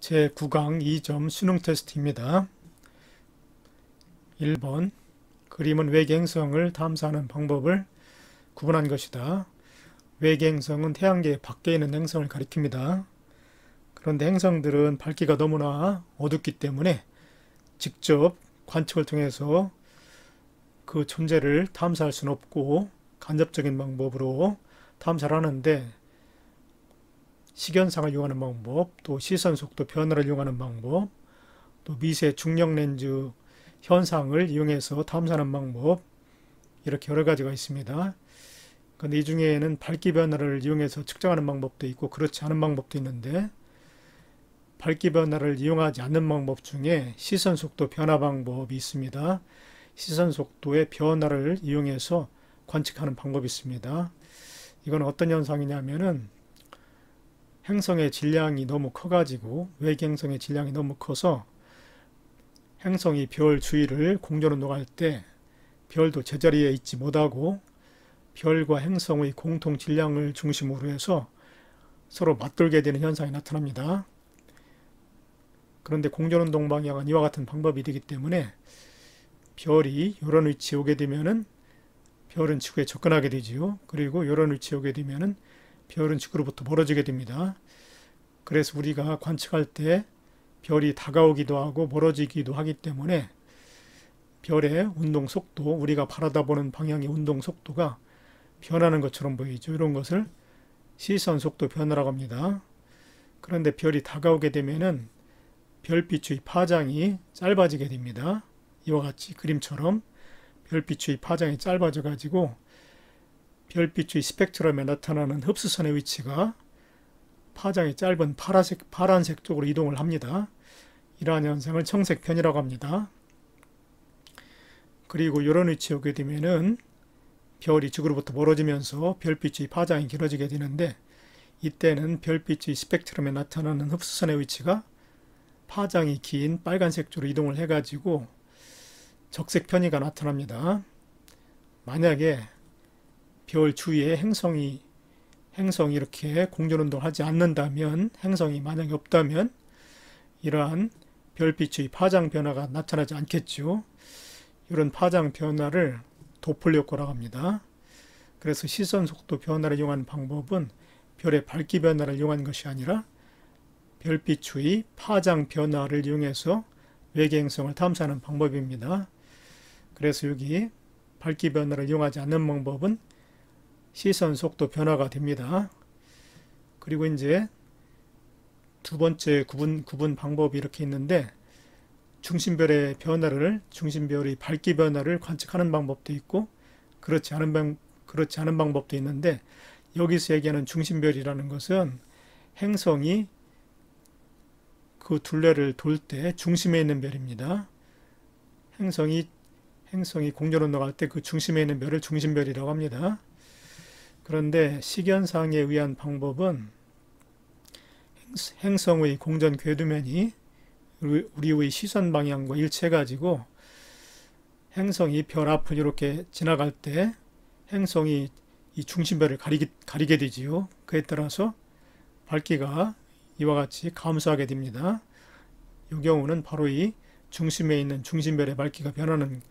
제9강 2점 수능 테스트입니다. 1번 그림은 외계 행성을 탐사하는 방법을 구분한 것이다. 외계 행성은 태양계 밖에 있는 행성을 가리킵니다. 그런데 행성들은 밝기가 너무나 어둡기 때문에 직접 관측을 통해서 그 존재를 탐사할 수는 없고 간접적인 방법으로 탐사를 하는데 시견상을 이용하는 방법, 또 시선 속도 변화를 이용하는 방법, 또 미세 중력 렌즈 현상을 이용해서 탐사하는 방법, 이렇게 여러 가지가 있습니다. 그런데 이 중에는 밝기 변화를 이용해서 측정하는 방법도 있고 그렇지 않은 방법도 있는데, 밝기 변화를 이용하지 않는 방법 중에 시선 속도 변화 방법이 있습니다. 시선 속도의 변화를 이용해서 관측하는 방법이 있습니다. 이건 어떤 현상이냐면은 행성의 질량이 너무 커가지고, 외계 행성의 질량이 너무 커서 행성이 별 주위를 공전운동할 때 별도 제자리에 있지 못하고 별과 행성의 공통 질량을 중심으로 해서 서로 맞돌게 되는 현상이 나타납니다. 그런데 공전운동 방향은 이와 같은 방법이 되기 때문에 별이 이런 위치에 오게 되면은 별은 지구에 접근하게 되지요. 그리고 이런 위치에 오게 되면은 별은 지구로부터 멀어지게 됩니다. 그래서 우리가 관측할 때 별이 다가오기도 하고 멀어지기도 하기 때문에 별의 운동 속도, 우리가 바라다보는 방향의 운동 속도가 변하는 것처럼 보이죠. 이런 것을 시선 속도 변화라고 합니다. 그런데 별이 다가오게 되면은 별빛의 파장이 짧아지게 됩니다. 이와 같이 그림처럼 별빛의 파장이 짧아져 가지고 별빛의 스펙트럼에 나타나는 흡수선의 위치가 파장이 짧은 파란색 쪽으로 이동을 합니다. 이러한 현상을 청색변이라고 합니다. 그리고 이런 위치에 오게 되면은 별이 지구로부터 멀어지면서 별빛의 파장이 길어지게 되는데, 이때는 별빛의 스펙트럼에 나타나는 흡수선의 위치가 파장이 긴 빨간색 쪽으로 이동을 해가지고 적색 편의가 나타납니다. 만약에 별 주위에 행성이 이렇게 공전운동을 하지 않는다면, 행성이 만약에 없다면 이러한 별빛의 파장 변화가 나타나지 않겠죠. 이런 파장 변화를 도플러 효과라고 합니다. 그래서 시선 속도 변화를 이용하는 방법은 별의 밝기 변화를 이용한 것이 아니라 별빛의 파장 변화를 이용해서 외계 행성을 탐사하는 방법입니다. 그래서 여기 밝기 변화를 이용하지 않는 방법은 시선 속도 변화가 됩니다. 그리고 이제 두 번째 구분 방법이 이렇게 있는데, 중심별의 밝기 변화를 관측하는 방법도 있고 그렇지 않은 방법도 있는데, 여기서 얘기하는 중심별이라는 것은 행성이 그 둘레를 돌 때 중심에 있는 별입니다. 행성이 공전운동할 때 그 중심에 있는 별을 중심별이라고 합니다. 그런데 시견상에 의한 방법은 행성의 공전 궤도면이 우리의 시선 방향과 일치해가지고 행성이 별 앞을 이렇게 지나갈 때 행성이 이 중심별을 가리게 되지요. 그에 따라서 밝기가 이와 같이 감소하게 됩니다. 이 경우는 바로 이 중심에 있는 중심별의 밝기가 변하는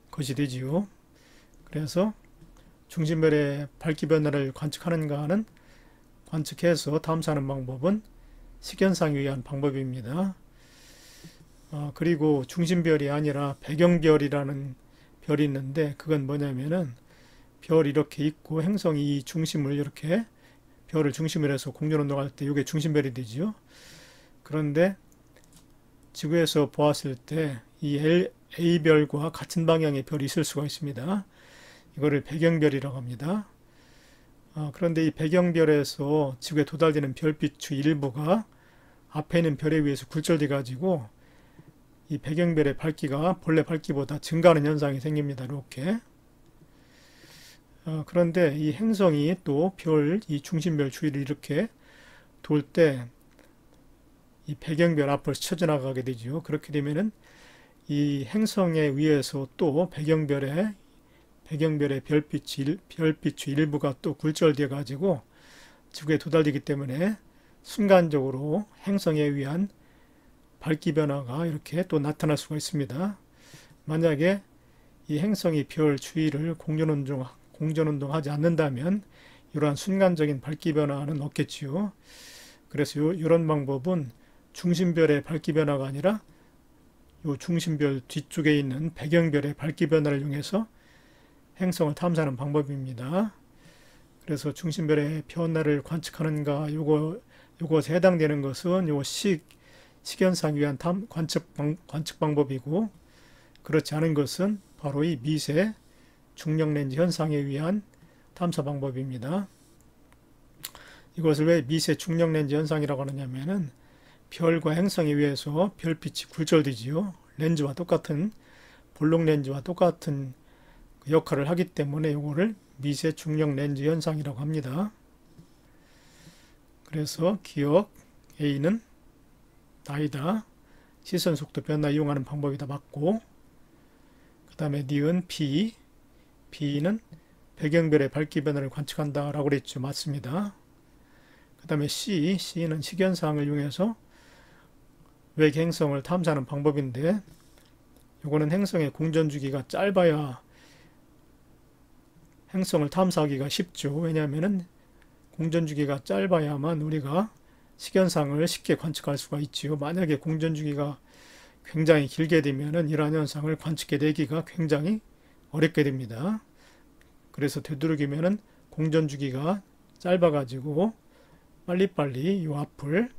것이 되지요. 그래서 중심별의 밝기 변화를 관측하는가 하는, 관측해서 탐사하는 방법은 시견상에 의한 방법입니다. 그리고 중심별이 아니라 배경별이라는 별이 있는데, 그건 뭐냐면은 별이 이렇게 있고 행성이 이 중심을 이렇게 별을 중심으로 해서 공전운동할 때 이게 중심별이 되지요. 그런데 지구에서 보았을 때 이 A별과 같은 방향의 별이 있을 수가 있습니다. 이거를 배경별이라고 합니다. 그런데 이 배경별에서 지구에 도달되는 별빛의 일부가 앞에 있는 별에 의해서 굴절돼 가지고 이 배경별의 밝기가 본래 밝기보다 증가하는 현상이 생깁니다. 이렇게. 그런데 이 행성이 또 이 중심별 주위를 이렇게 돌 때 이 배경별 앞을 스쳐 지나가게 되죠. 그렇게 되면은 이 행성에 의해서 또 배경별의 별빛의 일부가 또 굴절되어 가지고 지구에 도달되기 때문에 순간적으로 행성에 의한 밝기 변화가 이렇게 또 나타날 수가 있습니다. 만약에 이 행성이 별 주위를 공전운동하지 않는다면 이러한 순간적인 밝기 변화는 없겠지요. 그래서 이런 방법은 중심별의 밝기 변화가 아니라 이 중심별 뒤쪽에 있는 배경별의 밝기 변화를 이용해서 행성을 탐사하는 방법입니다. 그래서 중심별의 변화를 관측하는가 요것에 해당되는 것은 요 식현상 위한 관측 방법이고, 그렇지 않은 것은 바로 이 미세 중력렌즈 현상에 의한 탐사 방법입니다. 이것을 왜 미세 중력렌즈 현상이라고 하느냐면은 별과 행성에 의해서 별빛이 굴절되지요. 렌즈와 똑같은 볼록 렌즈와 똑같은 역할을 하기 때문에 이거를 미세 중력 렌즈 현상이라고 합니다. 그래서 기억 A는 나이다. 시선 속도 변화 이용하는 방법이다. 맞고, 그 다음에 니은 B는 배경별의 밝기 변화를 관측한다 라고 그랬죠. 맞습니다. 그 다음에 C는 식현상을 이용해서 외계 행성을 탐사하는 방법인데, 이거는 행성의 공전 주기가 짧아야 행성을 탐사하기가 쉽죠. 왜냐하면 공전 주기가 짧아야만 우리가 식현상을 쉽게 관측할 수가 있지요. 만약에 공전 주기가 굉장히 길게 되면은 이러한 현상을 관측해내기가 굉장히 어렵게 됩니다. 그래서 되도록이면은 공전 주기가 짧아가지고 빨리빨리 이 앞을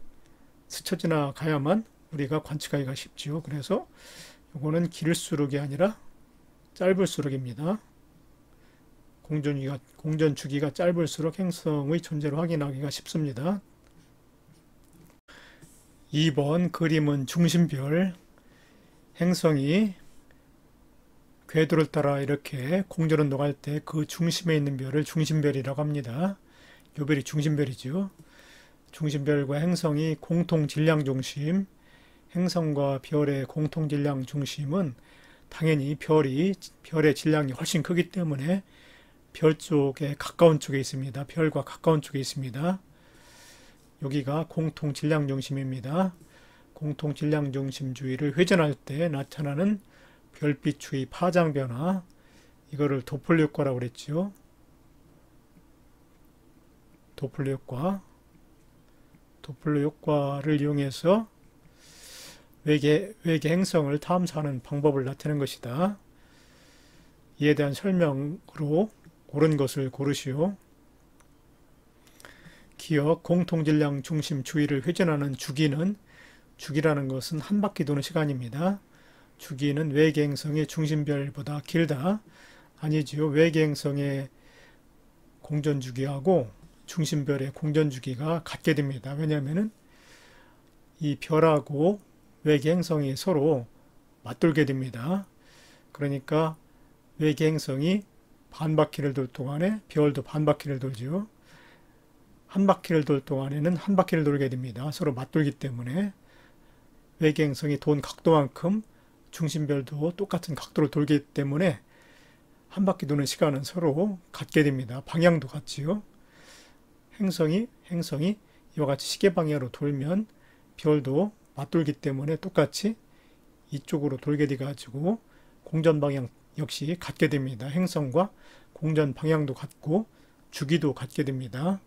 스쳐 지나가야만 우리가 관측하기가 쉽지요. 그래서 이거는 길수록이 아니라 짧을수록입니다. 공전 주기가 짧을수록 행성의 존재를 확인하기가 쉽습니다. 2번 그림은 중심별, 행성이 궤도를 따라 이렇게 공전운동할 때 그 중심에 있는 별을 중심별이라고 합니다. 요 별이 중심별이죠. 중심별과 행성이 공통 질량 중심, 행성과 별의 공통 질량 중심은 당연히 별의 질량이 훨씬 크기 때문에 별 쪽에 가까운 쪽에 있습니다. 별과 가까운 쪽에 있습니다. 여기가 공통 질량 중심입니다. 공통 질량 중심 주위를 회전할 때 나타나는 별빛 주위 파장 변화, 이거를 도플러 효과라고 그랬죠. 도플러 효과를 이용해서 외계 행성을 탐사하는 방법을 나타내는 것이다. 이에 대한 설명으로 옳은 것을 고르시오. 기억, 공통질량 중심 주위를 회전하는 주기라는 것은 한 바퀴 도는 시간입니다. 주기는 외계 행성의 중심별보다 길다. 아니지요. 외계 행성의 공전 주기하고 중심별의 공전 주기가 같게 됩니다. 왜냐하면 이 별하고 외계 행성이 서로 맞돌게 됩니다. 그러니까 외계 행성이 반 바퀴를 돌 동안에 별도 반 바퀴를 돌지요. 한 바퀴를 돌 동안에는 한 바퀴를 돌게 됩니다. 서로 맞돌기 때문에 외계 행성이 돈 각도만큼 중심별도 똑같은 각도로 돌기 때문에 한 바퀴 도는 시간은 서로 같게 됩니다. 방향도 같지요. 행성이 이와 같이 시계 방향으로 돌면 별도 맞돌기 때문에 똑같이 이쪽으로 돌게 돼 가지고 공전 방향 역시 같게 됩니다. 행성과 공전 방향도 같고 주기도 같게 됩니다.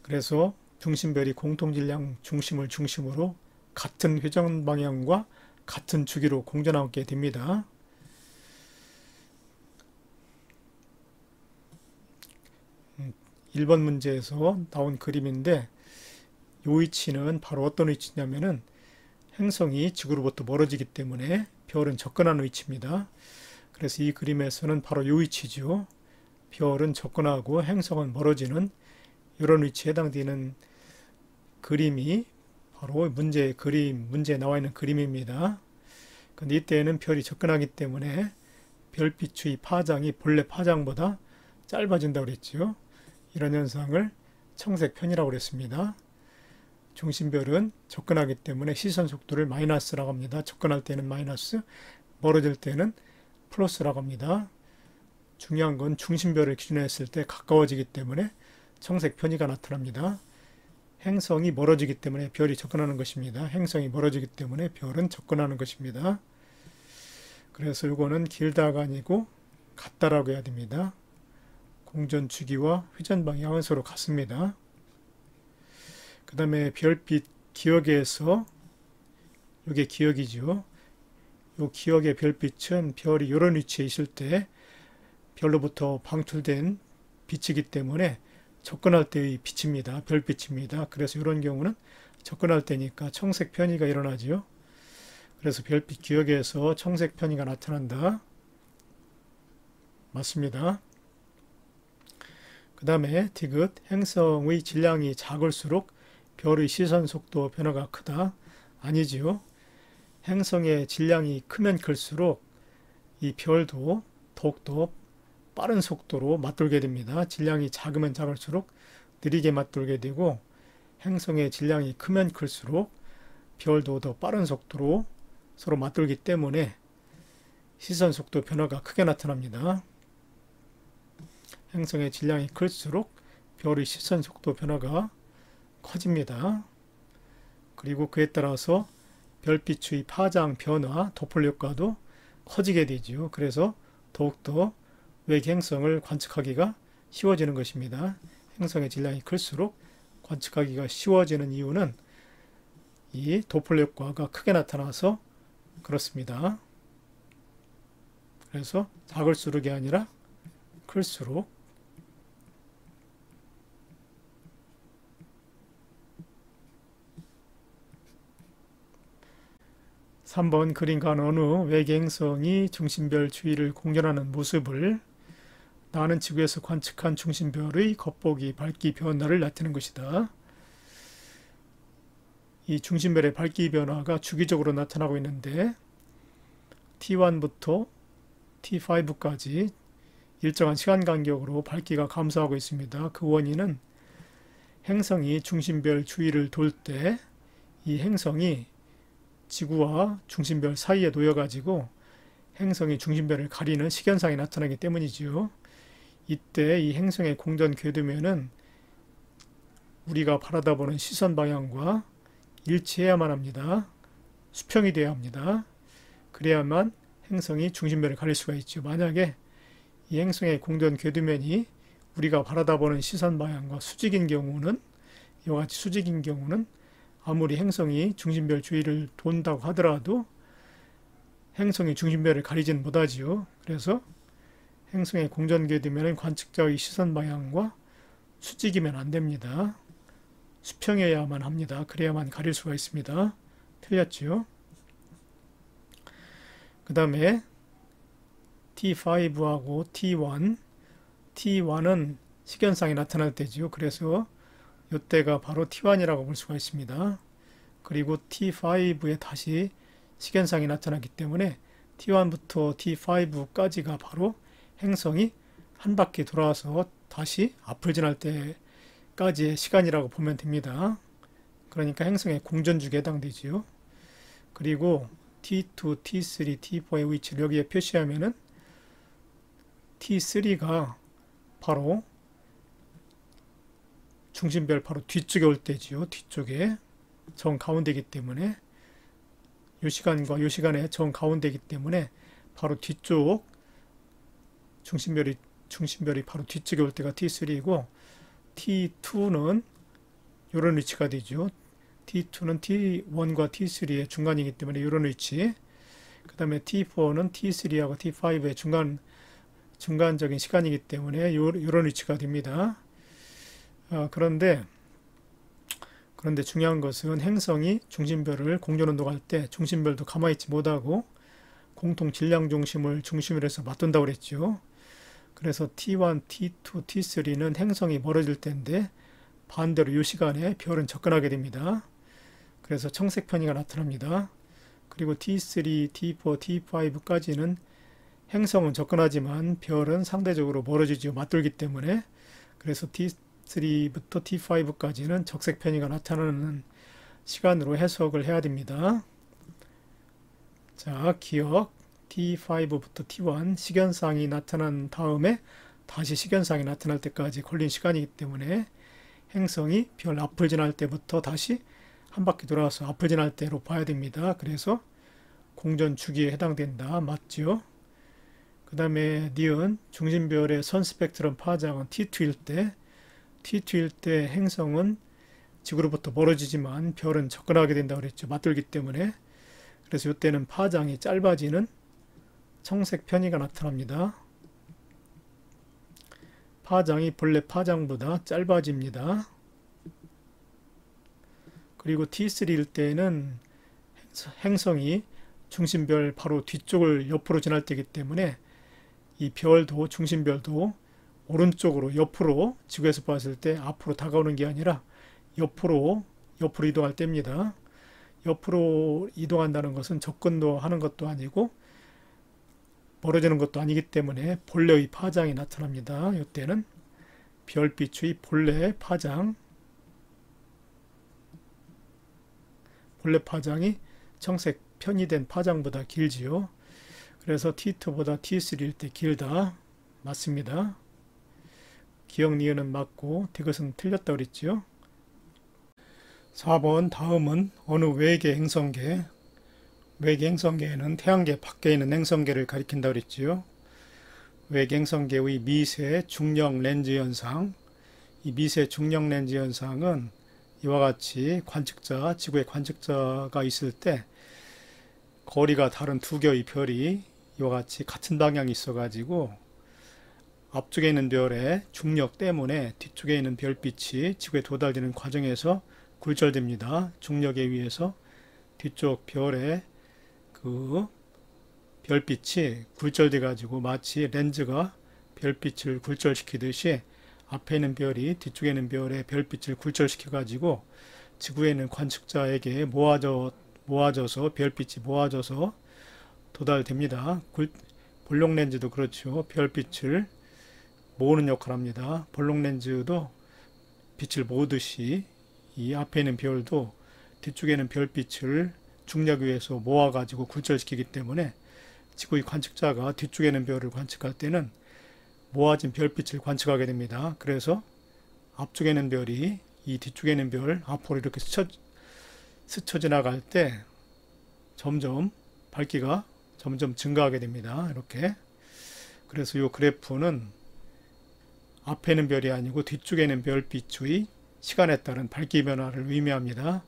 그래서 중심별이 공통질량 중심을 중심으로 같은 회전 방향과 같은 주기로 공전하게 됩니다. 음, 1번 문제에서 나온 그림인데 이 위치는 바로 어떤 위치냐면은 행성이 지구로부터 멀어지기 때문에 별은 접근하는 위치입니다. 그래서 이 그림에서는 바로 이 위치죠. 별은 접근하고 행성은 멀어지는 이런 위치에 해당되는 그림이 바로 문제에 나와 있는 그림입니다. 근데 이때는 별이 접근하기 때문에 별빛의 파장이 본래 파장보다 짧아진다고 그랬죠. 이런 현상을 청색 편이라고 그랬습니다. 중심별은 접근하기 때문에 시선 속도를 마이너스라고 합니다. 접근할 때는 마이너스, 멀어질 때는 플러스라고 합니다. 중요한 건 중심별을 기준으로 했을 때 가까워지기 때문에 청색 편의가 나타납니다. 행성이 멀어지기 때문에 별이 접근하는 것입니다. 행성이 멀어지기 때문에 별은 접근하는 것입니다. 그래서 이거는 길다가 아니고 같다라고 해야 됩니다. 공전 주기와 회전 방향은 서로 같습니다. 그 다음에 별빛 기역에서 이게 기역이죠. 이 기역의 별빛은 별이 이런 위치에 있을 때 별로부터 방출된 빛이기 때문에 접근할 때의 빛입니다. 별빛입니다. 그래서 이런 경우는 접근할 때니까 청색 편의가 일어나죠. 그래서 별빛 기역에서 청색 편의가 나타난다. 맞습니다. 그 다음에 디귿, 행성의 질량이 작을수록 별의 시선 속도 변화가 크다. 아니지요. 행성의 질량이 크면 클수록 이 별도 더욱더 빠른 속도로 맞돌게 됩니다. 질량이 작으면 작을수록 느리게 맞돌게 되고 행성의 질량이 크면 클수록 별도 더 빠른 속도로 서로 맞돌기 때문에 시선 속도 변화가 크게 나타납니다. 행성의 질량이 클수록 별의 시선 속도 변화가 커집니다. 그리고 그에 따라서 별빛의 파장 변화, 도플 효과도 커지게 되죠. 그래서 더욱더 외계 행성을 관측하기가 쉬워지는 것입니다. 행성의 질량이 클수록 관측하기가 쉬워지는 이유는 이 도플 효과가 크게 나타나서 그렇습니다. 그래서 작을수록이 아니라 클수록. (3번) 그림과는 어느 외계 행성이 중심별 주위를 공전하는 모습을 나는 지구에서 관측한 중심별의 겉보기, 밝기 변화를 나타내는 것이다. 이 중심별의 밝기 변화가 주기적으로 나타나고 있는데 T1부터 T5까지 일정한 시간 간격으로 밝기가 감소하고 있습니다. 그 원인은 행성이 중심별 주위를 돌 때 이 행성이 지구와 중심별 사이에 놓여가지고 행성이 중심별을 가리는 시견상이 나타나기 때문이지요. 이때 이 행성의 공전 궤도면은 우리가 바라다보는 시선 방향과 일치해야만 합니다. 수평이 되어야 합니다. 그래야만 행성이 중심별을 가릴 수가 있죠. 만약에 이 행성의 공전 궤도면이 우리가 바라다보는 시선 방향과 수직인 경우는 이와 같이 수직인 경우는 아무리 행성이 중심별 주위를 돈다고 하더라도 행성이 중심별을 가리지는 못하지요. 그래서 행성의 공전 궤도면은 관측자의 시선 방향과 수직이면 안 됩니다. 수평이어야만 합니다. 그래야만 가릴 수가 있습니다. 틀렸죠? 그 다음에 T5하고 T1. T1은 시견상이 나타날 때지요. 그래서 이때가 바로 T1이라고 볼 수가 있습니다. 그리고 T5에 다시 시견상이 나타나기 때문에 T1부터 T5까지가 바로 행성이 한 바퀴 돌아와서 다시 앞을 지날 때까지의 시간이라고 보면 됩니다. 그러니까 행성의 공전주기에 해당되지요. 그리고 T2, T3, T4의 위치를 여기에 표시하면은 T3가 바로 중심별 바로 뒤쪽에 올 때지요. 뒤쪽에 정 가운데이기 때문에 이 시간과 이 시간에 정 가운데이기 때문에 바로 뒤쪽 중심별이 바로 뒤쪽에 올 때가 T3이고 T2는 이런 위치가 되죠. T2는 T1과 T3의 중간이기 때문에 이런 위치. 그 다음에 T4는 T3하고 T5의 중간적인 시간이기 때문에 이런 위치가 됩니다. 그런데 중요한 것은 행성이 중심별을 공전운동할 때 중심별도 가만히 있지 못하고 공통 질량 중심을 중심으로 해서 맞돈다고 그랬죠. 그래서 T1, T2, T3는 행성이 멀어질 때인데 반대로 이 시간에 별은 접근하게 됩니다. 그래서 청색 편의가 나타납니다. 그리고 T3, T4, T5까지는 행성은 접근하지만 별은 상대적으로 멀어지죠. 맞돌기 때문에. 그래서 T3부터 T5까지는 적색 편의가 나타나는 시간으로 해석을 해야 됩니다. 자, 기억. T5부터 T1 시견상이 나타난 다음에 다시 시견상이 나타날 때까지 걸린 시간이기 때문에 행성이 별 앞을 지날 때부터 다시 한 바퀴 돌아서 앞을 지날 때로 봐야 됩니다. 그래서 공전 주기에 해당된다. 맞죠? 그 다음에 니은 중심별의 선 스펙트럼 파장은 T2일 때 행성은 지구로부터 멀어지지만 별은 접근하게 된다고 그랬죠. 맞들기 때문에. 그래서 이때는 파장이 짧아지는 청색 편의가 나타납니다. 파장이 본래 파장보다 짧아집니다. 그리고 T3일 때는 행성이 중심별 바로 뒤쪽을 옆으로 지날 때이기 때문에 이 별도 중심별도 오른쪽으로 옆으로 지구에서 봤을 때 앞으로 다가오는 게 아니라 옆으로 이동할 때입니다. 옆으로 이동한다는 것은 접근도 하는 것도 아니고 멀어지는 것도 아니기 때문에 본래의 파장이 나타납니다. 이때는 별빛의 본래 파장, 본래 파장이 청색 편의된 파장보다 길지요. 그래서 T2보다 T3일 때 길다. 맞습니다. 기억 니은은 맞고 디귿은 틀렸다 그랬죠. 4번 다음은 어느 외계 행성계, 외계 행성계에는 태양계 밖에 있는 행성계를 가리킨다 그랬지요. 외계 행성계의 미세 중력 렌즈 현상, 이 미세 중력 렌즈 현상은 이와 같이 지구에 관측자가 있을 때 거리가 다른 두 개의 별이 이와 같이 같은 방향이 있어 가지고 앞쪽에 있는 별의 중력 때문에 뒤쪽에 있는 별빛이 지구에 도달되는 과정에서 굴절됩니다. 중력에 의해서 뒤쪽 별의 그 별빛이 굴절돼 가지고 마치 렌즈가 별빛을 굴절시키듯이 앞에 있는 별이 뒤쪽에 있는 별의 별빛을 굴절시켜 가지고 지구에 있는 관측자에게 모아져서 별빛이 모아져서 도달됩니다. 볼록 렌즈도 그렇죠. 별빛을 모으는 역할을 합니다. 볼록 렌즈도 빛을 모으듯이 이 앞에 있는 별도 뒤쪽에 있는 별빛을 중력에 의해서 모아가지고 굴절시키기 때문에 지구의 관측자가 뒤쪽에 있는 별을 관측할 때는 모아진 별빛을 관측하게 됩니다. 그래서 앞쪽에 있는 별이 이 뒤쪽에 있는 별 앞으로 이렇게 스쳐 지나갈 때 점점 밝기가 점점 증가하게 됩니다. 이렇게. 그래서 이 그래프는 앞에 있는 별이 아니고 뒤쪽에 있는 별빛의 시간에 따른 밝기 변화를 의미합니다.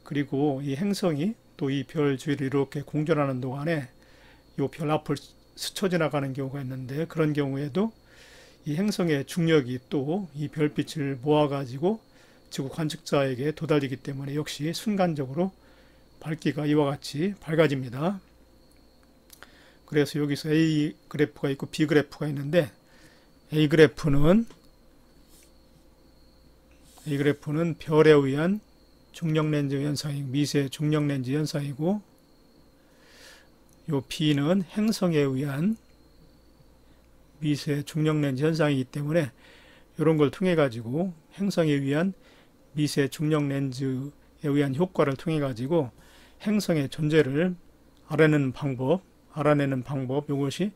그리고 이 행성이 또 이 별 주위를 이렇게 공전하는 동안에 이 별 앞을 스쳐 지나가는 경우가 있는데 그런 경우에도 이 행성의 중력이 또 이 별빛을 모아가지고 지구 관측자에게 도달되기 때문에 역시 순간적으로 밝기가 이와 같이 밝아집니다. 그래서 여기서 A 그래프가 있고 B 그래프가 있는데 A 그래프는 별에 의한 중력렌즈 현상이고 미세 중력렌즈 현상이고 요 B는 행성에 의한 미세 중력렌즈 현상이기 때문에 이런 걸 통해 가지고 행성에 의한 미세 중력렌즈에 의한 효과를 통해 가지고 행성의 존재를 알아내는 방법 이것이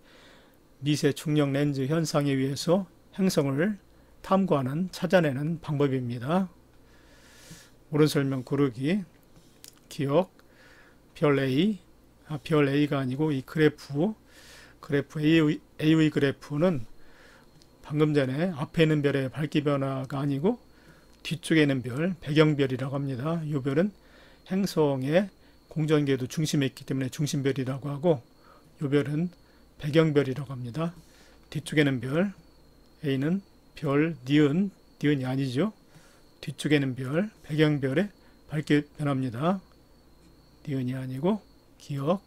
미세 중력렌즈 현상에 의해서 행성을 탐구하는 찾아내는 방법입니다. 옳은 설명 고르기 기억 별 A가 아니고 이 그래프 A의 그래프는 방금 전에 앞에 있는 별의 밝기 변화가 아니고 뒤쪽에 있는 별, 배경별이라고 합니다. 이 별은 행성의 공전궤도 중심에 있기 때문에 중심별이라고 하고 이 별은 배경별이라고 합니다. 뒤쪽에는 별, A는 별, 니은이 아니죠. 뒤쪽에는 별, 배경별의 밝기 변화입니다. 니은이 아니고 기억.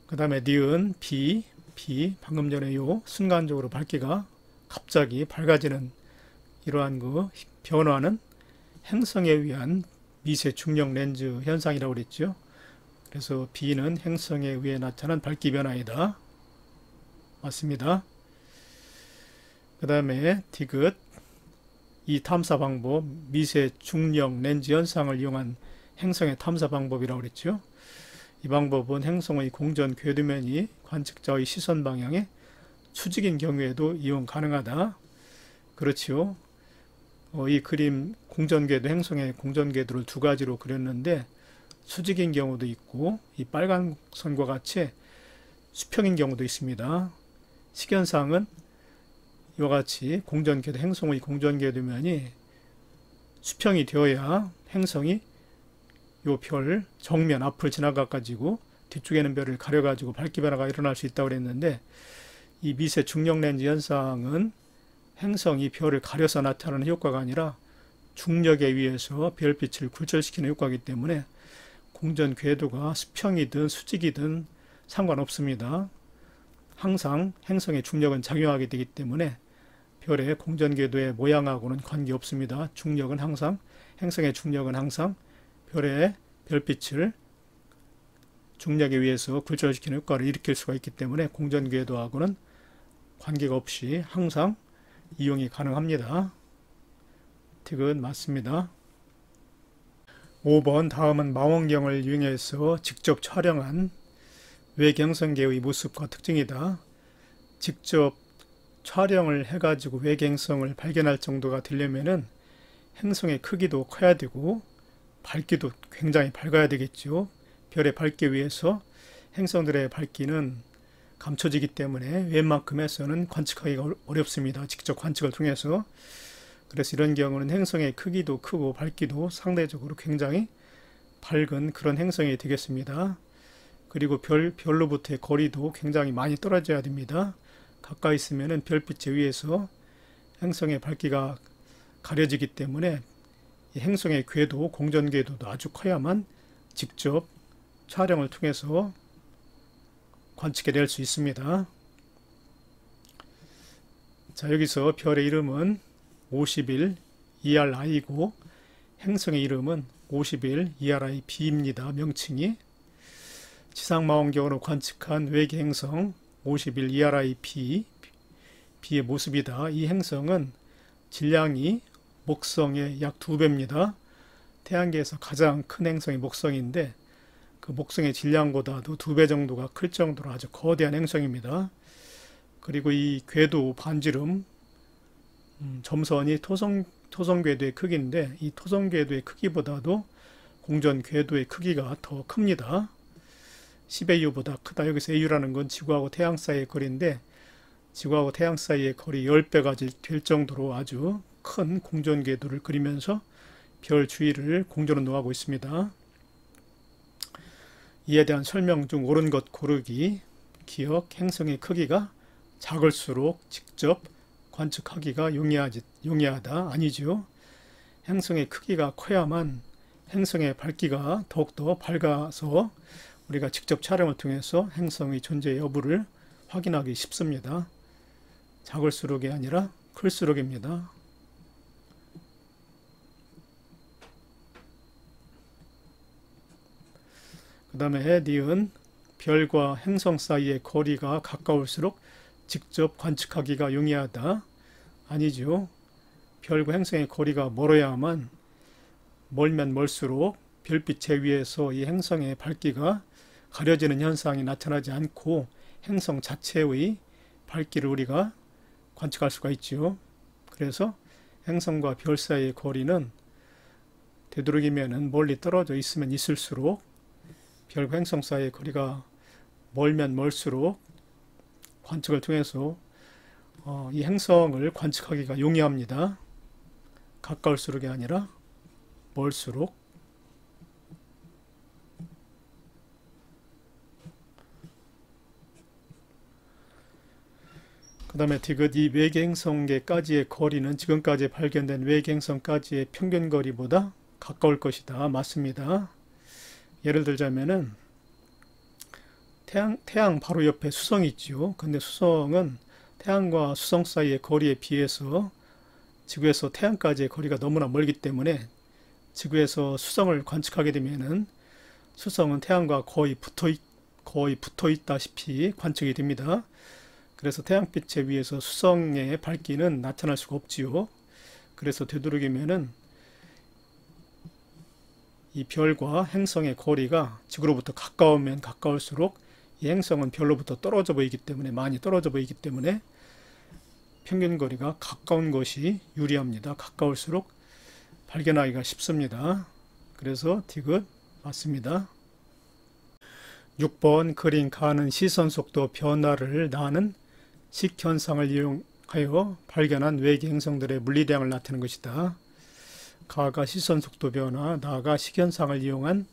그 다음에 니은, B 방금 전에 요 순간적으로 밝기가 갑자기 밝아지는 이러한 그 변화는 행성에 의한 미세 중력 렌즈 현상이라고 그랬죠. 그래서 B는 행성에 의해 나타난 밝기 변화이다. 맞습니다. 그 다음에 디귿 이 탐사 방법 미세 중력 렌즈 현상을 이용한 행성의 탐사 방법이라고 그랬죠. 이 방법은 행성의 공전 궤도면이 관측자의 시선 방향에 수직인 경우에도 이용 가능하다. 그렇지요. 이 그림 공전궤도, 행성의 공전궤도를 두 가지로 그렸는데 수직인 경우도 있고 이 빨간 선과 같이 수평인 경우도 있습니다. 식현상은 이와 같이 공전궤도, 행성의 공전궤도면이 수평이 되어야 행성이 요 별 정면 앞을 지나가 가지고 뒤쪽에는 별을 가려 가지고 밝기 변화가 일어날 수 있다고 그랬는데, 이 미세 중력 렌즈 현상은 행성이 별을 가려서 나타나는 효과가 아니라 중력에 의해서 별빛을 굴절시키는 효과이기 때문에 공전 궤도가 수평이든 수직이든 상관없습니다. 항상 행성의 중력은 작용하게 되기 때문에 별의 공전 궤도의 모양하고는 관계없습니다. 중력은 항상, 행성의 중력은 항상 별의 별빛을 중력에 의해서 굴절시키는 효과를 일으킬 수가 있기 때문에 공전 궤도하고는 관계가 없이 항상 이용이 가능합니다. 디귿 맞습니다. 5번 다음은 망원경을 이용해서 직접 촬영한 외계행성계의 모습과 특징이다. 직접 촬영을 해가지고 외계행성을 발견할 정도가 되려면은 행성의 크기도 커야 되고 밝기도 굉장히 밝아야 되겠죠. 별의 밝기에 의해서 행성들의 밝기는 감춰지기 때문에 웬만큼 해서는 관측하기가 어렵습니다. 직접 관측을 통해서. 그래서 이런 경우는 행성의 크기도 크고 밝기도 상대적으로 굉장히 밝은 그런 행성이 되겠습니다. 그리고 별로부터의 거리도 굉장히 많이 떨어져야 됩니다. 가까이 있으면 별빛에 의해서 행성의 밝기가 가려지기 때문에 이 행성의 궤도, 공전 궤도도 아주 커야만 직접 촬영을 통해서 관측해 낼 수 있습니다. 자, 여기서 별의 이름은 50일 ERI고 행성의 이름은 50일 ERIB입니다. 명칭이. 지상망원경으로 관측한 외계행성 50일 ERIB B의 모습이다. 이 행성은 질량이 목성의 약 2배입니다. 태양계에서 가장 큰 행성이 목성인데 그 목성의 질량보다도 2배 정도가 클 정도로 아주 거대한 행성입니다. 그리고 이 궤도 반지름 점선이 토성 궤도의 크기인데 이 토성 궤도의 크기보다도 공전 궤도의 크기가 더 큽니다. 10AU보다 크다. 여기서 AU라는 건 지구하고 태양 사이의 거리인데 지구하고 태양 사이의 거리 10배가 될 정도로 아주 큰 공전 궤도를 그리면서 별 주위를 공전으로 노하고 있습니다. 이에 대한 설명 중 옳은 것 고르기. 기억, 행성의 크기가 작을수록 직접 관측하기가 용이하다. 아니죠. 행성의 크기가 커야만 행성의 밝기가 더욱더 밝아서 우리가 직접 촬영을 통해서 행성의 존재 여부를 확인하기 쉽습니다. 작을수록이 아니라 클수록입니다. 그 다음에 니은 별과 행성 사이의 거리가 가까울수록 직접 관측하기가 용이하다. 아니죠. 별과 행성의 거리가 멀어야만 멀면 멀수록 별빛 제위에서 이 행성의 밝기가 가려지는 현상이 나타나지 않고 행성 자체의 밝기를 우리가 관측할 수가 있죠. 그래서 행성과 별 사이의 거리는 되도록이면 멀리 떨어져 있으면 있을수록 별과 행성 사이의 거리가 멀면 멀수록 관측을 통해서 이 행성을 관측하기가 용이합니다. 가까울수록이 아니라 멀수록. 그 다음에 디귿 이 외계행성계까지의 거리는 지금까지 발견된 외계행성까지의 평균 거리보다 가까울 것이다. 맞습니다. 예를 들자면은 태양 바로 옆에 수성이 있죠. 근데 수성은 태양과 수성 사이의 거리에 비해서 지구에서 태양까지의 거리가 너무나 멀기 때문에 지구에서 수성을 관측하게 되면은 수성은 태양과 거의 붙어 있다시피 관측이 됩니다. 그래서 태양빛에 의해서 수성의 밝기는 나타날 수가 없지요. 그래서 되도록이면은 이 별과 행성의 거리가 지구로부터 가까우면 가까울수록 이 행성은 별로부터 떨어져 보이기 때문에, 많이 떨어져 보이기 때문에 평균 거리가 가까운 것이 유리합니다. 가까울수록 발견하기가 쉽습니다. 그래서 디귿 맞습니다. 6번 그린 가는 시선 속도 변화를 나는 식현상을 이용하여 발견한 외계 행성들의 물리량을 나타내는 것이다. 가가 시선 속도 변화, 나가 식현상을 이용한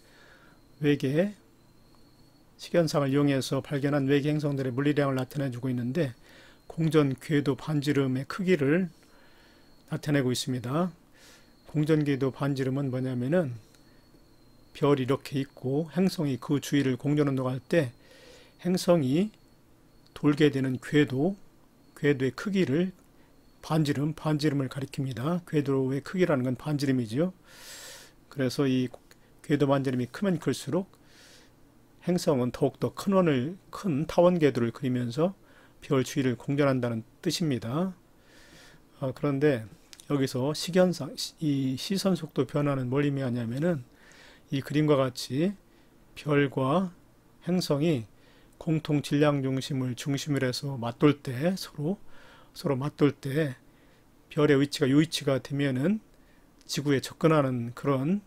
외계 식현상을 이용해서 발견한 외계 행성들의 물리량을 나타내주고 있는데, 공전 궤도 반지름의 크기를 나타내고 있습니다. 공전 궤도 반지름은 뭐냐면은 별이 이렇게 있고 행성이 그 주위를 공전 운동할 때 행성이 돌게 되는 궤도의 크기를 반지름을 가리킵니다. 궤도의 크기라는 건 반지름이죠. 그래서 이 궤도 반지름이 크면 클수록 행성은 더욱더 큰 타원 궤도를 그리면서 별 주위를 공전한다는 뜻입니다. 그런데 여기서 식현상, 이 시선 속도 변화는 뭘 의미하냐면은 이 그림과 같이 별과 행성이 공통 질량 중심을 중심으로 해서 맞돌 때, 서로 맞돌 때 별의 위치가 이 위치가 되면은 지구에 접근하는 그런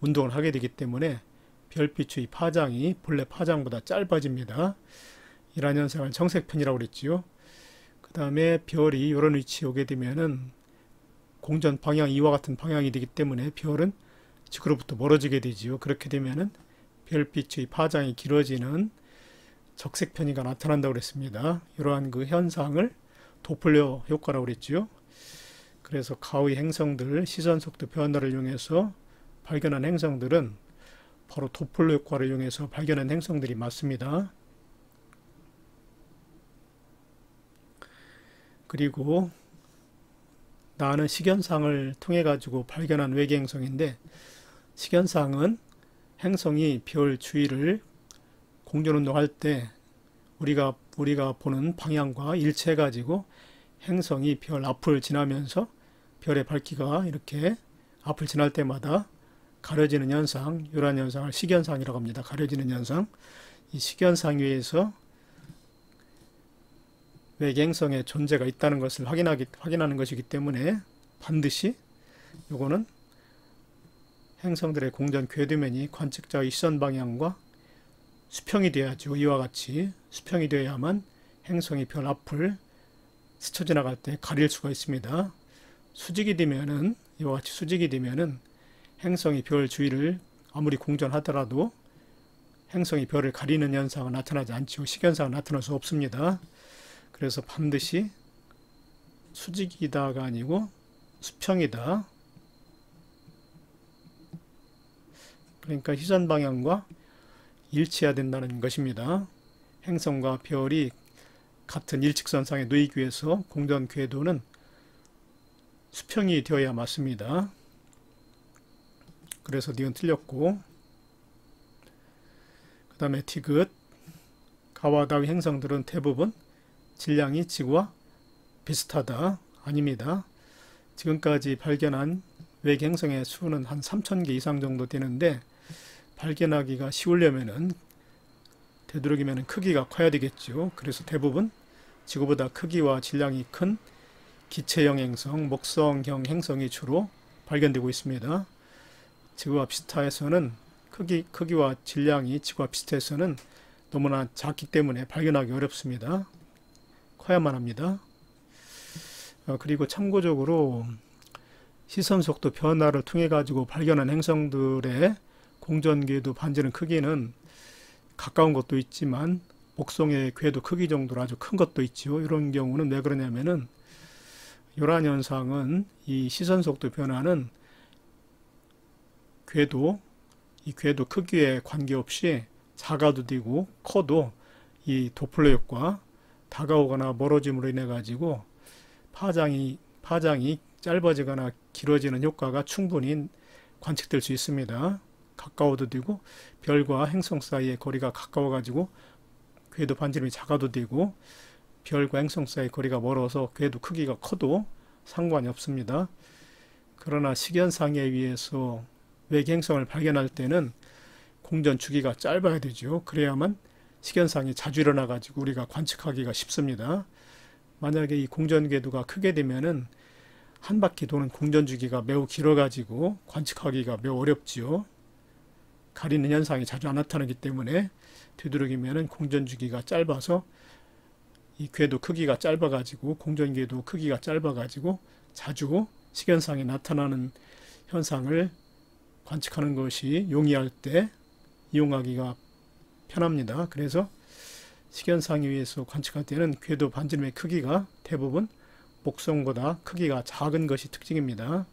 운동을 하게 되기 때문에 별빛의 파장이 본래 파장보다 짧아집니다. 이러한 현상을 정색편이라고 그랬지요. 그 다음에 별이 이런 위치에 오게 되면은 공전 방향이 이와 같은 방향이 되기 때문에 별은 지구로부터 멀어지게 되지요. 그렇게 되면은 별빛의 파장이 길어지는 적색편이가 나타난다고 그랬습니다. 이러한 그 현상을 도플러 효과라고 그랬지요. 그래서 가의 행성들, 시선 속도 변화를 이용해서 발견한 행성들은 바로 도플러 효과를 이용해서 발견한 행성들이 맞습니다. 그리고 나는 식현상을 통해 가지고 발견한 외계 행성인데, 식현상은 행성이 별 주위를 공전운동할 때 우리가 보는 방향과 일치해 가지고 행성이 별 앞을 지나면서 별의 밝기가 이렇게 앞을 지날 때마다 가려지는 현상, 이러한 현상을 식현상이라고 합니다. 가려지는 현상. 이 식현상에 의해서 외계 행성의 존재가 있다는 것을 확인하는 것이기 때문에 반드시 이거는 행성들의 공전 궤도면이 관측자의 시선 방향과 수평이 되어야죠. 이와 같이 수평이 되어야만 행성이 별 앞을 스쳐 지나갈 때 가릴 수가 있습니다. 수직이 되면은, 이와 같이 수직이 되면은 행성이 별 주위를 아무리 공전하더라도 행성이 별을 가리는 현상은 나타나지 않죠. 식현상은 나타날 수 없습니다. 그래서 반드시 수직이다가 아니고 수평이다. 그러니까 시선 방향과 일치해야 된다는 것입니다. 행성과 별이 같은 일직선상에 놓이기 위해서 공전 궤도는 수평이 되어야 맞습니다. 그래서 니은 틀렸고, 그 다음에 디귿, 가와 다의 행성들은 대부분 질량이 지구와 비슷하다. 아닙니다. 지금까지 발견한 외계 행성의 수는 한 3,000개 이상 정도 되는데, 발견하기가 쉬우려면은 되도록이면 크기가 커야 되겠죠. 그래서 대부분 지구보다 크기와 질량이 큰 기체형 행성, 목성형 행성이 주로 발견되고 있습니다. 지구와 비슷해서는 크기와 질량이 지구와 비슷해서는 너무나 작기 때문에 발견하기 어렵습니다. 커야만 합니다. 그리고 참고적으로 시선 속도 변화를 통해 가지고 발견한 행성들의 공전 궤도 반지름 크기는 가까운 것도 있지만 목성의 궤도 크기 정도로 아주 큰 것도 있죠. 이런 경우는 왜 그러냐면은 이러한 현상은, 이 시선 속도 변화는 이 궤도 크기에 관계없이 작아도 되고 커도 이 도플러 효과, 다가오거나 멀어짐으로 인해 가지고 파장이 짧아지거나 길어지는 효과가 충분히 관측될 수 있습니다. 가까워도 되고 별과 행성 사이의 거리가 가까워 가지고 궤도 반지름이 작아도 되고, 별과 행성 사이의 거리가 멀어서 궤도 크기가 커도 상관이 없습니다. 그러나 식현상에 의해서 외계 행성을 발견할 때는 공전 주기가 짧아야 되죠. 그래야만 식현상이 자주 일어나 가지고 우리가 관측하기가 쉽습니다. 만약에 이 공전궤도가 크게 되면은 한 바퀴 도는 공전주기가 매우 길어 가지고 관측하기가 매우 어렵지요. 가리는 현상이 자주 안 나타나기 때문에 되도록이면은 공전주기가 짧아서 이 궤도 크기가 짧아 가지고 공전궤도 크기가 짧아 가지고 자주 식현상이 나타나는 현상을 관측하는 것이 용이할 때 이용하기가 편합니다. 그래서 식현상에 의해서 관측할 때는 궤도 반지름의 크기가 대부분 목성보다 크기가 작은 것이 특징입니다.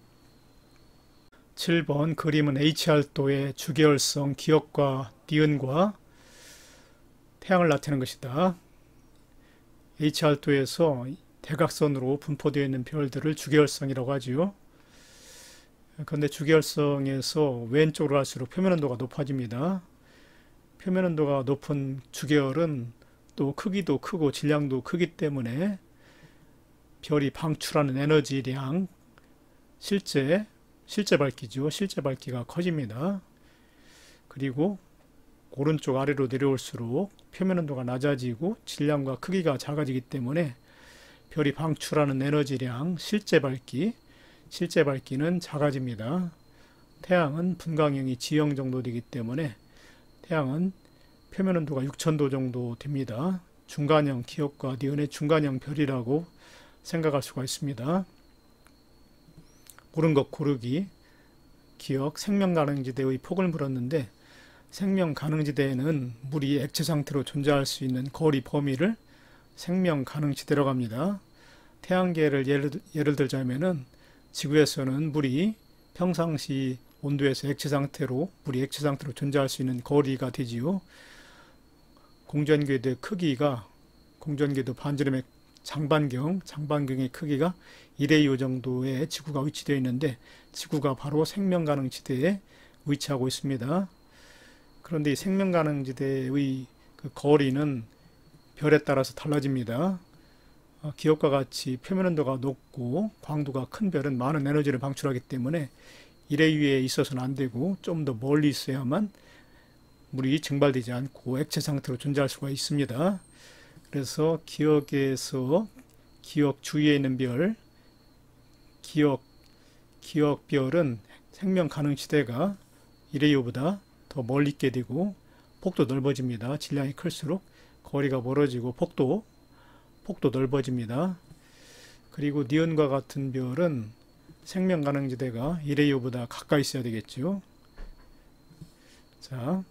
7번 그림은 HR도의 주계열성 기역과 니은과 태양을 나타내는 것이다. HR도에서 대각선으로 분포되어 있는 별들을 주계열성이라고 하지요. 그런데 주계열성에서 왼쪽으로 갈수록 표면온도가 높아집니다. 표면온도가 높은 주계열은 또 크기도 크고 질량도 크기 때문에 별이 방출하는 에너지량, 실제 밝기죠. 실제 밝기가 커집니다. 그리고 오른쪽 아래로 내려올수록 표면온도가 낮아지고 질량과 크기가 작아지기 때문에 별이 방출하는 에너지량, 실제 밝기는 작아집니다. 태양은 분광형이 G형 정도 되기 때문에 태양은 표면온도가 6000도 정도 됩니다. 중간형 기역과 니은의 중간형 별이라고 생각할 수가 있습니다. 옳은 것 고르기. 기역, 생명가능지대의 폭을 물었는데 생명가능지대에는 물이 액체 상태로 존재할 수 있는 거리 범위를 생명가능지대라고 합니다. 태양계를 예를 들자면은 지구에서는 물이 평상시 온도에서 물이 액체 상태로 존재할 수 있는 거리가 되지요. 공전궤도의 크기가 공전궤도 반지름의 장반경의 크기가 1의 2호 정도의 지구가 위치되어 있는데 지구가 바로 생명가능지대에 위치하고 있습니다. 그런데 이 생명가능지대의 그 거리는 별에 따라서 달라집니다. 기역과 같이 표면온도가 높고 광도가 큰 별은 많은 에너지를 방출하기 때문에 1의 2에 있어서는 안 되고 좀 더 멀리 있어야만 물이 증발되지 않고 액체 상태로 존재할 수가 있습니다. 그래서 기역에서 기역 주위에 있는 별, 기역별은 생명 가능 시대가 1의 2보다 더 멀리 있게 되고 폭도 넓어집니다. 질량이 클수록 거리가 멀어지고 폭도 넓어집니다. 그리고 니은과 같은 별은 생명 가능지대가 1의 2보다 가까이 있어야 되겠죠. 자,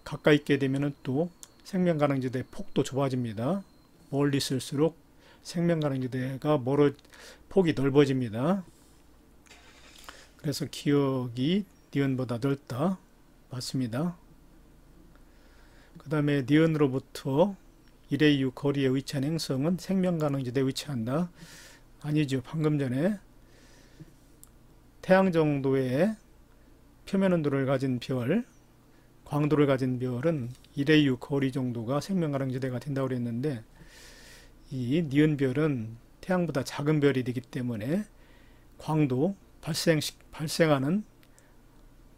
가까이 있게 되면 또 생명 가능지대 폭도 좁아집니다. 멀리 있을수록 생명 가능지대가 폭이 넓어집니다. 그래서 기역이 니은보다 넓다. 맞습니다. 그 다음에 니은으로부터 1의 2 거리에 위치한 행성은 생명 가능지대에 위치한다. 아니죠. 방금 전에 태양 정도의 표면온도를 가진 별, 광도를 가진 별은 1의 6 거리 정도가 생명가능지대가 된다고 그랬는데 이 니은별은 태양보다 작은 별이 되기 때문에 광도, 발생하는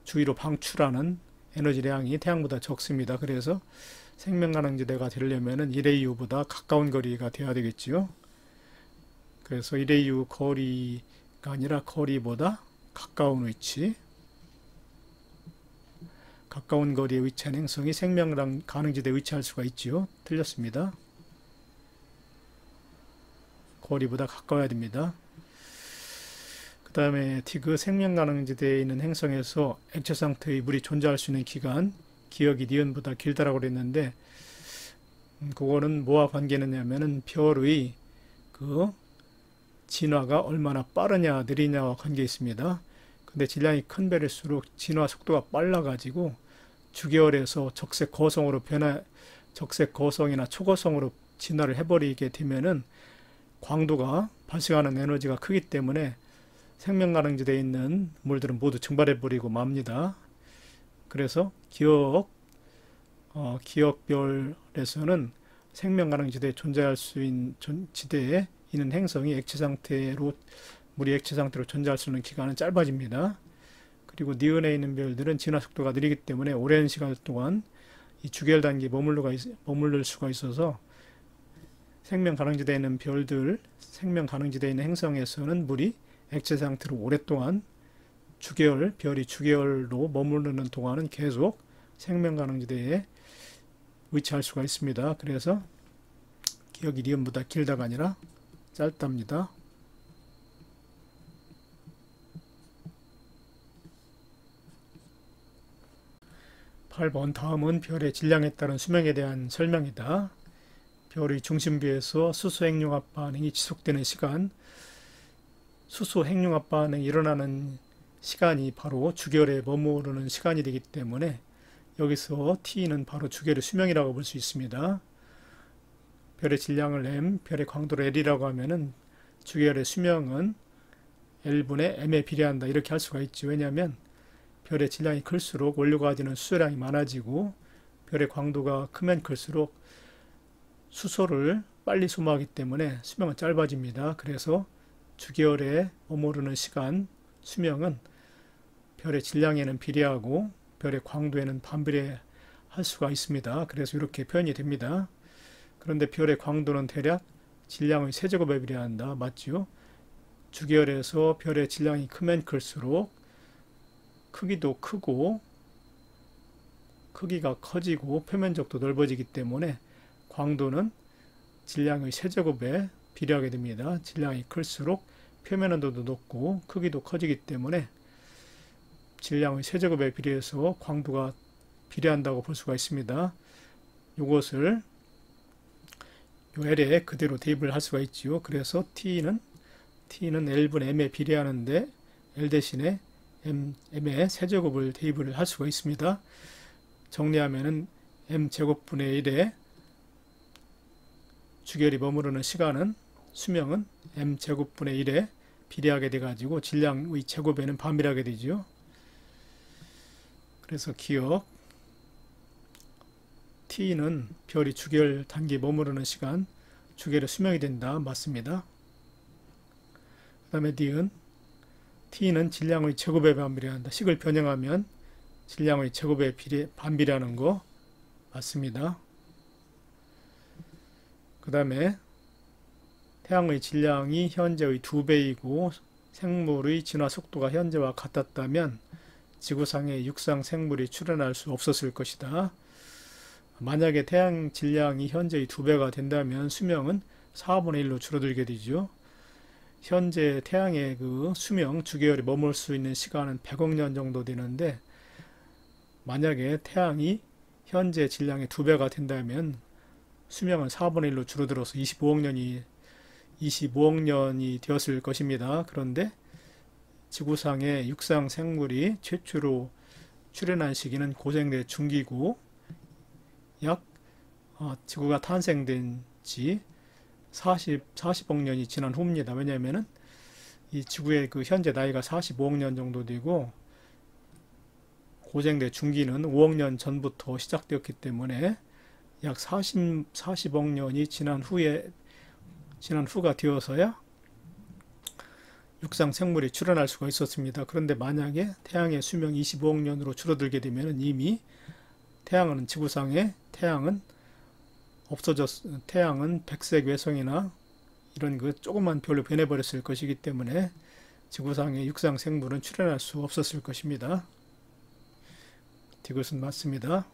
주위로 방출하는 에너지량이 태양보다 적습니다. 그래서 생명가능지대가 되려면 1의 2보다 가까운 거리가 되어야 되겠지요. 그래서 1의 2 거리가 아니라 거리보다 가까운 위치, 가까운 거리에 위치한 행성이 생명가능지대에 위치할 수가 있지요. 틀렸습니다. 거리보다 가까워야 됩니다. 그 다음에 디귿 생명가능지대에 있는 행성에서 액체 상태의 물이 존재할 수 있는 기간, 기역이 니은보다 길다라고 그랬는데 그거는 뭐와 관계느냐면은 별의 그 진화가 얼마나 빠르냐 느리냐와 관계 있습니다. 근데 질량이 큰 별일수록 진화 속도가 빨라가지고 주계열에서 적색 거성이나 초거성으로 진화를 해버리게 되면은 광도가 발생하는 에너지가 크기 때문에 생명가능지대에 있는 물들은 모두 증발해버리고 맙니다. 그래서 기역별에서는 생명가능지대에 존재할 수 있는 지대에 있는 행성이 물이 액체 상태로 존재할 수 있는 기간은 짧아집니다. 그리고 니은에 있는 별들은 진화 속도가 느리기 때문에 오랜 시간 동안 이 주계열 단계에 머무를 수가 있어서 생명 가능지대에 있는 별들, 생명 가능지대에 있는 행성에서는 물이 액체 상태로 오랫동안 별이 주계열로 머무르는 동안은 계속 생명 가능지대에 위치할 수가 있습니다. 그래서 기억이 니은보다 길다가 아니라 짧답니다. 8번 다음은 별의 질량에 따른 수명에 대한 설명이다. 별의 중심부에서 수소 핵융합 반응이 지속되는 시간, 수소 핵융합 반응이 일어나는 시간이 바로 주계열에 머무르는 시간이 되기 때문에 여기서 T는 바로 주계열의 수명이라고 볼 수 있습니다. 별의 질량을 M, 별의 광도를 L이라고 하면은 주계열의 수명은 L분의 M에 비례한다 이렇게 할 수가 있죠. 왜냐하면 별의 질량이 클수록 원료가 가지는 수소량이 많아지고 별의 광도가 크면 클수록 수소를 빨리 소모하기 때문에 수명은 짧아집니다. 그래서 주계열에 머무르는 시간, 수명은 별의 질량에는 비례하고 별의 광도에는 반비례할 수가 있습니다. 그래서 이렇게 표현이 됩니다. 그런데 별의 광도는 대략 질량의 세제곱에 비례한다. 맞죠? 주계열에서 별의 질량이 크면 클수록 크기도 크고 크기가 커지고 표면적도 넓어지기 때문에 광도는 질량의 세제곱에 비례하게 됩니다. 질량이 클수록 표면 온도도 높고 크기도 커지기 때문에 질량의 세제곱에 비례해서 광도가 비례한다고 볼 수가 있습니다. 이것을 요 L에 그대로 대입을 할 수가 있지요. 그래서 T는 L분의 M에 비례하는데 L 대신에 M의 세제곱을 대입을 할 수가 있습니다. 정리하면은 M제곱분의 1에 주계열이 머무르는 시간은 수명은 M제곱분의 1에 비례하게 돼가지고 질량의 제곱에는 반비례하게 되죠. 그래서 기억 T는 별이 주계열 단계에 머무르는 시간, 주계열의 수명이 된다. 맞습니다. 그 다음에 니은 T는 질량의 제곱에 반비례한다. 식을 변형하면 질량의 제곱에 반비례하는 거 맞습니다. 그 다음에 태양의 질량이 현재의 2배이고 생물의 진화 속도가 현재와 같았다면 지구상에 육상 생물이 출현할 수 없었을 것이다. 만약에 태양 질량이 현재의 2배가 된다면 수명은 4분의 1로 줄어들게 되죠. 현재 태양의 그 수명, 주계열이 머물 수 있는 시간은 100억 년 정도 되는데 만약에 태양이 현재 질량의 2배가 된다면 수명은 4분의 1로 줄어들어서 25억 년이 되었을 것입니다. 그런데 지구상에 육상 생물이 최초로 출현한 시기는 고생대 중기고 지구가 탄생된 지 40억 년이 지난 후입니다. 왜냐하면 이 지구의 그 현재 나이가 45억 년 정도 되고 고생대 중기는 5억 년 전부터 시작되었기 때문에 약 40억 년이 지난 후가 되어서야 육상 생물이 출현할 수가 있었습니다. 그런데 만약에 태양의 수명이 25억 년으로 줄어들게 되면 이미 태양은 백색 외성이나 이런 그 조그만 별로 변해버렸을 것이기 때문에 지구상의 육상 생물은 출현할 수 없었을 것입니다. 이것은 맞습니다.